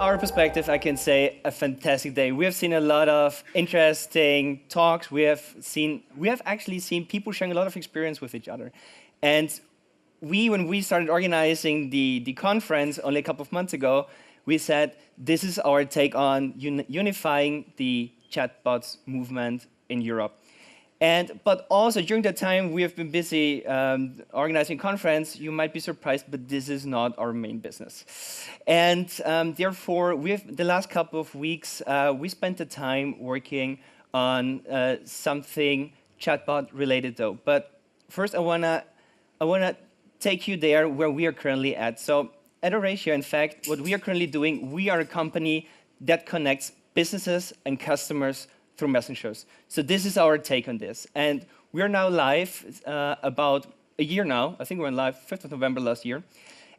our perspective, I can say a fantastic day. We have seen a lot of interesting talks. We have actually seen people sharing a lot of experience with each other. And when we started organizing the conference only a couple of months ago, we said, this is our take on unifying the chatbots movement in Europe. But also during that time, we have been busy organizing a conference. You might be surprised, but this is not our main business. And therefore, the last couple of weeks, we spent the time working on something chatbot related though. But first, I wanna take you there where we are currently at. So at Oratio, in fact, what we are currently doing, we are a company that connects businesses and customers through messengers. So this is our take on this. And we are now live about a year now. I think we went live 5th of November last year.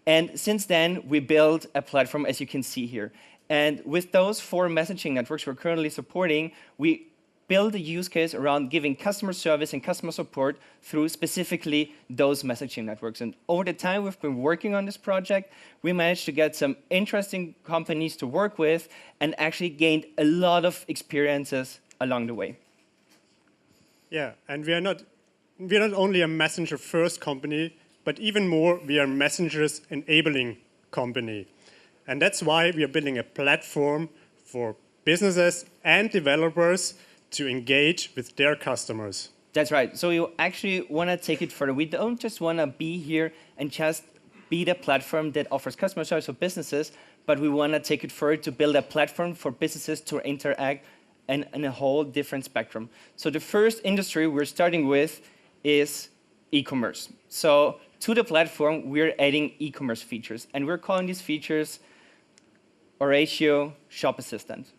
And since then, we built a platform, as you can see here. And with those 4 messaging networks we're currently supporting, we build a use case around giving customer service and customer support through specifically those messaging networks. And over the time we've been working on this project, we managed to get some interesting companies to work with and actually gained a lot of experiences along the way. Yeah, and we are not only a messenger-first company, but even more, we are messengers-enabling company. And that's why we are building a platform for businesses and developers to engage with their customers. That's right. So you actually want to take it further. We don't just want to be here and just be the platform that offers customer service for businesses, but we want to take it further to build a platform for businesses to interact in a whole different spectrum. So the first industry we're starting with is e-commerce. So to the platform, we're adding e-commerce features, and we're calling these features Oratio Shop Assistant.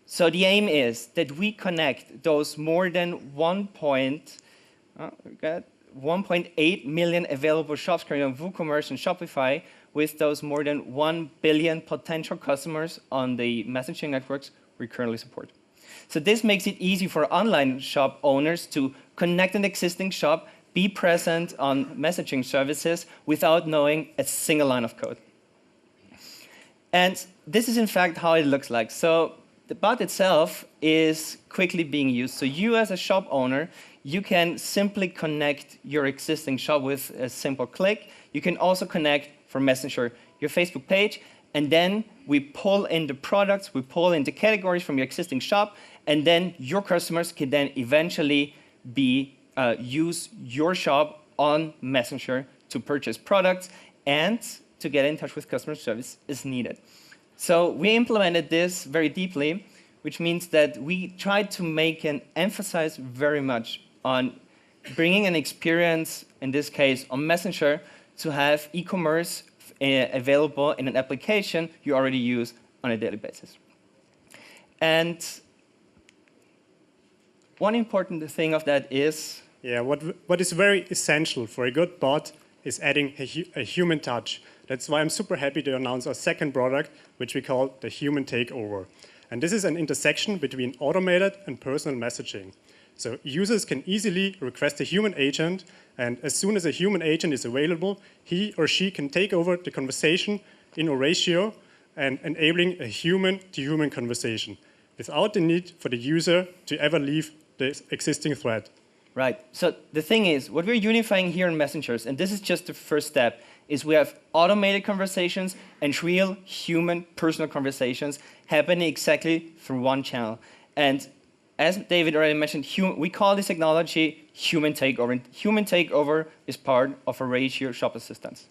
So the aim is that we connect those more than 1.8 million available shops currently on WooCommerce and Shopify with those more than 1 billion potential customers on the messaging networks we currently support. So this makes it easy for online shop owners to connect an existing shop, be present on messaging services without knowing a single line of code. And this is in fact how it looks like. So the bot itself is quickly being used. So you as a shop owner, you can simply connect your existing shop with a simple click. You can also connect for Messenger your Facebook page, and then we pull in the products, we pull in the categories from your existing shop, and then your customers can then eventually use your shop on Messenger to purchase products and to get in touch with customer service as needed. So we implemented this very deeply, which means that we tried to make an emphasis very much on bringing an experience, in this case on Messenger, to have e-commerce available in an application you already use on a daily basis. And one important thing of that is... Yeah, what is very essential for a good bot is adding a human touch. That's why I'm super happy to announce our second product, which we call the Human Takeover. And this is an intersection between automated and personal messaging. So users can easily request a human agent, and as soon as a human agent is available, he or she can take over the conversation in Oratio and enabling a human-to-human conversation without the need for the user to ever leave the existing thread. Right. So the thing is, what we're unifying here in messengers, and this is just the first step, is we have automated conversations and real human personal conversations happening exactly through one channel. And as David already mentioned, we call this technology Human Takeover. And Human Takeover is part of Oratio Shop Assistants.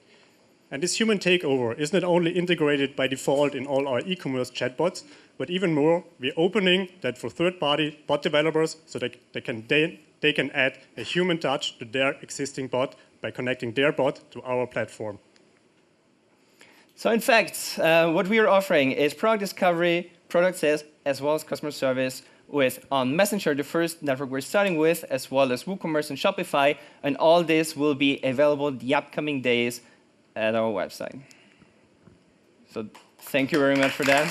And this Human Takeover is not only integrated by default in all our e-commerce chatbots, but even more, we're opening that for third-party bot developers so that they can add a human touch to their existing bot by connecting their bot to our platform. So in fact, what we are offering is product discovery, product sales, as well as customer service with on Messenger, the first network we're starting with, as well as WooCommerce and Shopify, and all this will be available the upcoming days at our website. So thank you very much for that.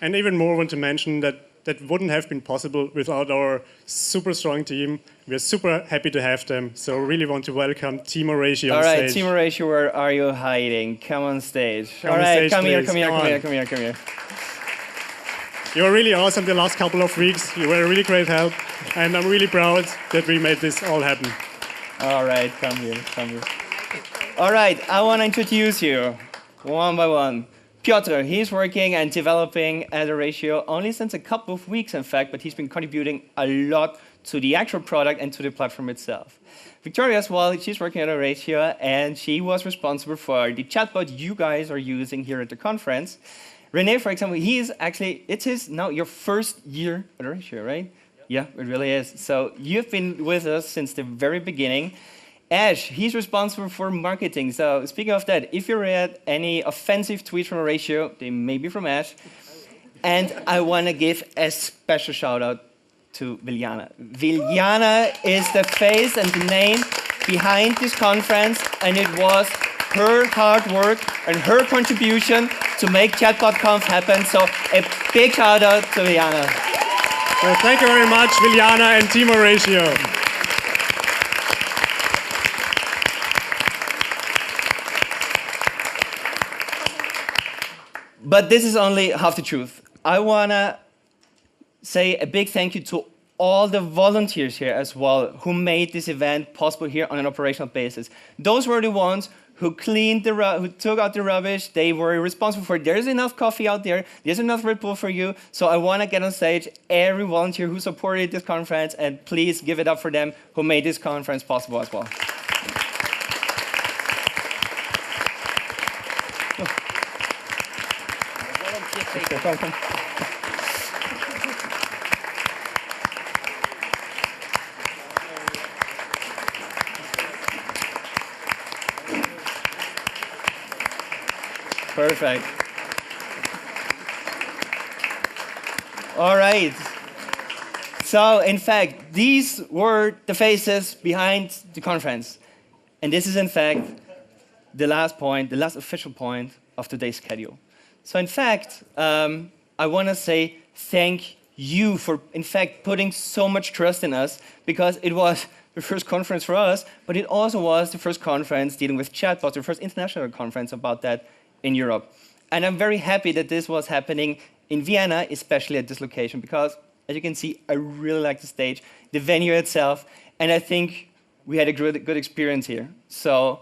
And even more, I want to mention that that wouldn't have been possible without our super strong team. We're super happy to have them. So really want to welcome Team Oratio on stage. All right, Team Oratio, where are you hiding? Come on stage. Come here. You were really awesome the last couple of weeks. You were a really great help. And I'm really proud that we made this all happen. All right, come here. All right, I want to introduce you one by one. Piotr, he's working and developing at Oratio only since a couple of weeks, in fact, but he's been contributing a lot to the actual product and to the platform itself. Victoria as well, she's working at Oratio, and she was responsible for the chatbot you guys are using here at the conference. Rene, for example, it is now your first year at Oratio, right? Yeah, it really is. So you've been with us since the very beginning. Ash, he's responsible for marketing. So speaking of that, if you read any offensive tweets from Oratio, they may be from Ash. And I want to give a special shout out to Viljana. Viljana is the face and the name behind this conference, and it was her hard work and her contribution to make ChatbotConf happen. So a big shout out to Viljana. Well, thank you very much, Viljana and Team Oratio. But this is only half the truth. I want to say a big thank you to all the volunteers here as well who made this event possible here on an operational basis. Those were the ones who who took out the rubbish. They were responsible for there's enough coffee out there, there's enough Red Bull for you. So I want to get on stage every volunteer who supported this conference, and please give it up for them who made this conference possible as well. Perfect. All right. So, in fact, these were the faces behind the conference. And this is, in fact, the last official point of today's schedule. So, in fact, I want to say thank you for, in fact, putting so much trust in us, because it was the first conference for us, but it also was the first conference dealing with chatbots, the first international conference about that in Europe. And I'm very happy that this was happening in Vienna, especially at this location, because as you can see, I really like the stage, the venue itself, and I think we had a good experience here. So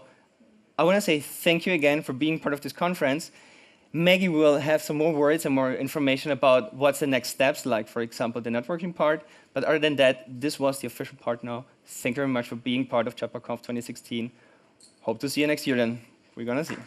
I want to say thank you again for being part of this conference. Maggie will have some more words and more information about what's the next steps, like, for example, the networking part. But other than that, this was the official part now. Thank you very much for being part of ChatbotConf 2016. Hope to see you next year then. We're going to see you.